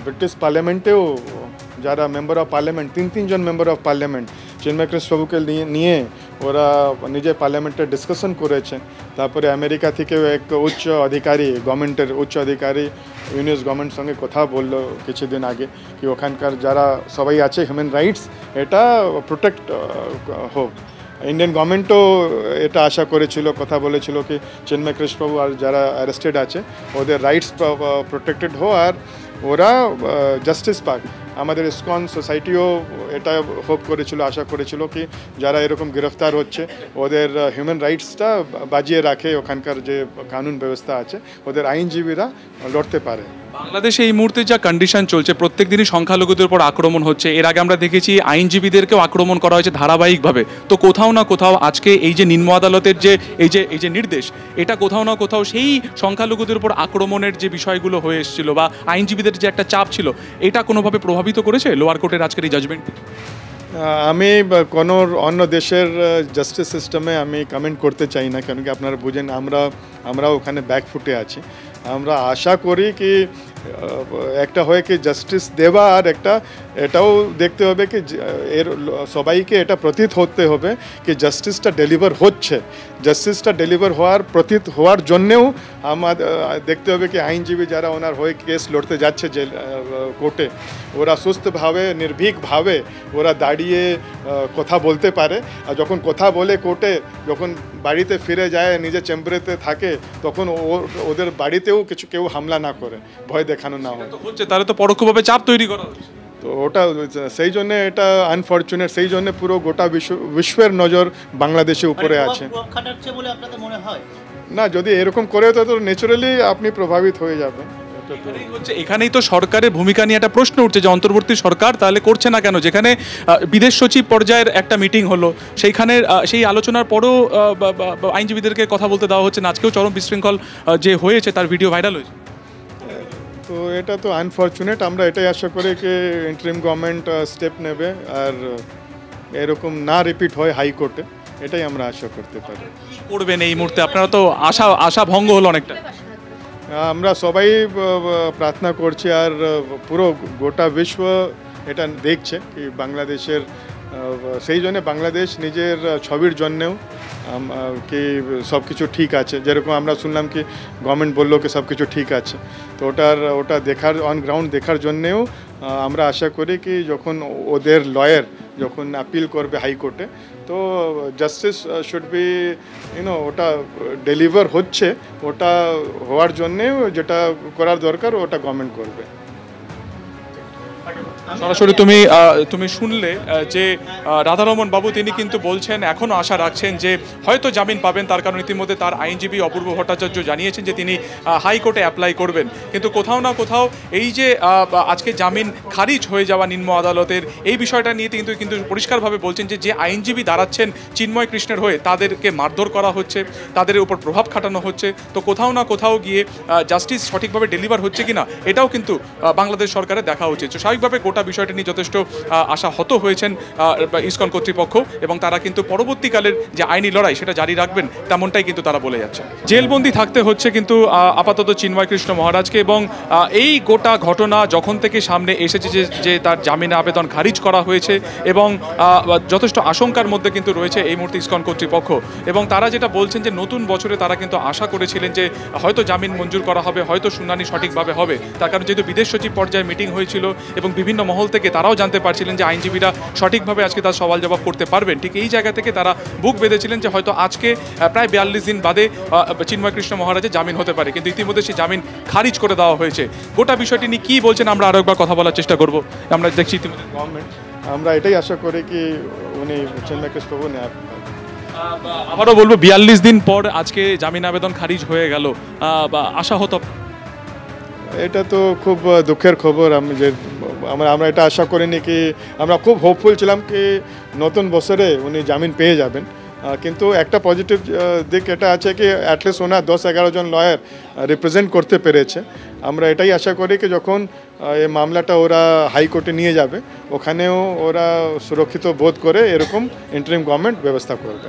British পার্লামেন্টেও যারা member of parliament তিনজন member of parliament Chinmoy Krishna প্রভুকে নিয়ে ওরা নিজে পার্লামেন্টে ডিসকাশন করেছেন। তারপরে আমেরিকা থেকেও এক উচ্চ অধিকারী গভর্নমেন্টের উচ্চ অধিকারী ইউনিয়ন গভর্নমেন্ট সঙ্গে কথা বললো কিছুদিন আগে কি ওখানকার যারা সবাই আছে হিউম্যান রাইটস এটা প্রোটেক্ট হোক। ইন্ডিয়ান গভর্নমেন্টও এটা আশা করেছিল, কথা বলেছিল কি চিন্ময় কৃষ্ণ প্রভু আর যারা অ্যারেস্টেড আছে ওদের রাইটস প্রোটেক্টেড হো আর ওরা জাস্টিস পাক। আমাদের ইসকন সোসাইটিও এটা হোপ করেছিল, আশা করেছিল কি যারা এরকম গ্রেফতার হচ্ছে ওদের হিউম্যান রাইটসটা বাজিয়ে রাখে, ওখানকার যে কানুন ব্যবস্থা আছে ওদের আইনজীবীরা লড়তে পারে। বাংলাদেশে এই মুহূর্তে যা কন্ডিশন চলছে প্রত্যেক দিনই সংখ্যালঘুদের উপর আক্রমণ হচ্ছে, এর আগে আমরা দেখেছি আইনজীবীদেরকেও আক্রমণ করা হয়েছে ধারাবাহিকভাবে। তো কোথাও না কোথাও আজকে এই যে নিম্ন আদালতের যে এই যে নির্দেশ, এটা কোথাও না কোথাও সেই সংখ্যালঘুদের উপর আক্রমণের যে বিষয়গুলো হয়ে এসেছিল বা আইনজীবীদের যে একটা চাপ ছিল এটা কোনোভাবে প্রভাবিত করেছে লোয়ার কোর্টের আজকের এই জাজমেন্ট? আমি কোনো অন্য দেশের জাস্টিস সিস্টেমে আমি কমেন্ট করতে চাই না, কেন কি আপনারা বুঝেন আমরা ওখানে ব্যাকফুটে আছি। আমরা আশা করি কি একটা হয় কি জাস্টিস দেওয়া আর একটা এটাও দেখতে হবে কি এর সবাইকে এটা প্রতীত হতে হবে কি জাস্টিসটা ডেলিভার হচ্ছে। জাস্টিসটা ডেলিভার প্রতীত হওয়ার জন্যেও আমাদের দেখতে হবে কি আইনজীবী যারা ওনার হয়ে কেস লড়তে যাচ্ছে যে কোর্টে ওরা সুস্থভাবে নির্ভীকভাবে ওরা দাঁড়িয়ে কথা বলতে পারে। আর যখন কথা বলে কোর্টে যখন বাড়িতে ফিরে যায় নিজের চেম্বারেতে থাকে তখন ওদের বাড়িতেও কেউ হামলা না করে, ভয় দেখানো না হয়। তাহলে তো পরোক্ষভাবে চাপ তৈরি করা হচ্ছে। তো ওটা সেই জন্য এটা আনফর্চুনেট, সেই জন্য পুরো গোটা বিশ্বের নজর বাংলাদেশের উপরে আছে। না, যদি এরকম করে তো ন্যাচারালি আপনি প্রভাবিত হয়ে যাবেন। এখানেই তো সরকারের ভূমিকা নিয়ে একটা প্রশ্ন উঠছে যে অন্তর্বর্তী সরকার তাহলে করছে না কেন? যেখানে বিদেশ সচিব পর্যায়ের একটা মিটিং হলো সেইখানে সেই আলোচনার পরও আইনজীবীদেরকে কথা বলতে দেওয়া হচ্ছে না। আজকেও চরম বিশৃঙ্খল যে হয়েছে তার ভিডিও ভাইরাল হয়েছে। তো এটা তো আনফর্চুনেট। আমরা এটাই আশা করি যে ইন্টারিম গভর্নমেন্ট স্টেপ নেবে আর এরকম না রিপিট হয় হাইকোর্টে, এটাই আমরা আশা করতে পারি। কি করবেন এই মুহূর্তে? আপনারা তো আশা ভঙ্গ হলো অনেকটা। আমরা সবাই প্রার্থনা করছি আর পুরো গোটা বিশ্ব এটা দেখছে কি বাংলাদেশের, সেই জন্য বাংলাদেশ নিজের ছবির জন্যেও কি সব কিছু ঠিক আছে। যেরকম আমরা শুনলাম কি গভর্নমেন্ট বললো কি সব কিছু ঠিক আছে, তো ওটা দেখার অন গ্রাউন্ড দেখার জন্যেও আমরা আশা করি কি যখন ওদের লয়ার যখন আপিল করবে হাইকোর্টে তো জাস্টিস শুড বি ওটা ডেলিভার হচ্ছে, ওটা হওয়ার জন্যেও যেটা করার দরকার ওটা গভর্নমেন্ট করবে। সরাসরি তুমি শুনলে যে রাধারমন বাবু তিনি কিন্তু বলছেন এখনও আশা রাখছেন যে হয়তো জামিন পাবেন, তার কারণ ইতিমধ্যে তার আইনজীবী অপূর্ব ভট্টাচার্য জানিয়েছেন যে তিনি হাইকোর্টে অ্যাপ্লাই করবেন। কিন্তু কোথাও না কোথাও এই যে আজকে জামিন খারিজ হয়ে যাওয়া নিম্ন আদালতের এই বিষয়টা নিয়ে কিন্তু পরিষ্কারভাবে বলছেন যে আইনজীবী দাঁড়াচ্ছেন চিন্ময় কৃষ্ণের হয়ে তাদেরকে মারধর করা হচ্ছে, তাদের উপর প্রভাব খাটানো হচ্ছে। তো কোথাও না কোথাও গিয়ে জাস্টিস সঠিকভাবে ডেলিভার হচ্ছে কিনা এটাও কিন্তু বাংলাদেশ সরকারের দেখা উচিত। স্বাভাবিকভাবে গোটা বিষয়টি নিয়ে যথেষ্ট আশাহত হয়েছেন ইসকন কর্তৃপক্ষ এবং তারা কিন্তু পরবর্তীকালের যে আইনি লড়াই সেটা জারি রাখবেন তেমনটাই কিন্তু তারা বলে যাচ্ছে। জেলবন্দি থাকতে হচ্ছে কিন্তু আপাতত চিন্ময় কৃষ্ণ মহারাজকে এবং এই গোটা ঘটনা যখন থেকে সামনে এসেছে যে তার জামিন আবেদন খারিজ করা হয়েছে এবং যথেষ্ট আশঙ্কার মধ্যে কিন্তু রয়েছে এই মুহূর্তে ইসকন কর্তৃপক্ষ এবং তারা যেটা বলছেন যে নতুন বছরে তারা কিন্তু আশা করেছিলেন যে হয়তো জামিন মঞ্জুর করা হবে, হয়তো শুনানি সঠিকভাবে হবে। তার কারণ যেহেতু বিদেশ সচিব পর্যায়ে মিটিং হয়েছিল এবং বিভিন্ন মহল থেকে তারাও জানতে পারছিলেন যে আইনজীবীরা সঠিকভাবে আজকে তার সওয়াল জবাব করতে পারবেন, ঠিক এই জায়গা থেকে তারা বুক বেঁধেছিলেন যে হয়তো আজকে প্রায় 42 দিন বাদে চিন্ময় কৃষ্ণ মহারাজের জামিন হতে পারে। কিন্তু ইতিমধ্যে সেই জামিন খারিজ করে দেওয়া হয়েছে। গোটা বিষয়টি নিয়ে কী বলছেন আমরা আরও একবার কথা বলার চেষ্টা করব। আমরা দেখছি ইতিমধ্যে গভর্নমেন্ট, আমরা এটাই আশা করি কি উনি চিন্ময় কৃষ্ণ প্রভু আবারও বলবো 42 দিন পর আজকে জামিন আবেদন খারিজ হয়ে গেল, আশাহত। এটা তো খুব দুঃখের খবর। আমরা এটা আশা করিনি কি, আমরা খুব হোপফুল ছিলাম কি নতুন বছরে উনি জামিন পেয়ে যাবেন। কিন্তু একটা পজিটিভ দিক এটা আছে কি অ্যাটলিস্ট ওনার 10-11 জন লয়ার রিপ্রেজেন্ট করতে পেরেছে। আমরা এটাই আশা করি কি যখন এই মামলাটা ওরা হাইকোর্টে নিয়ে যাবে ওখানেও ওরা সুরক্ষিত বোধ করে এরকম ইন্টারিম গভর্নমেন্ট ব্যবস্থা করবে।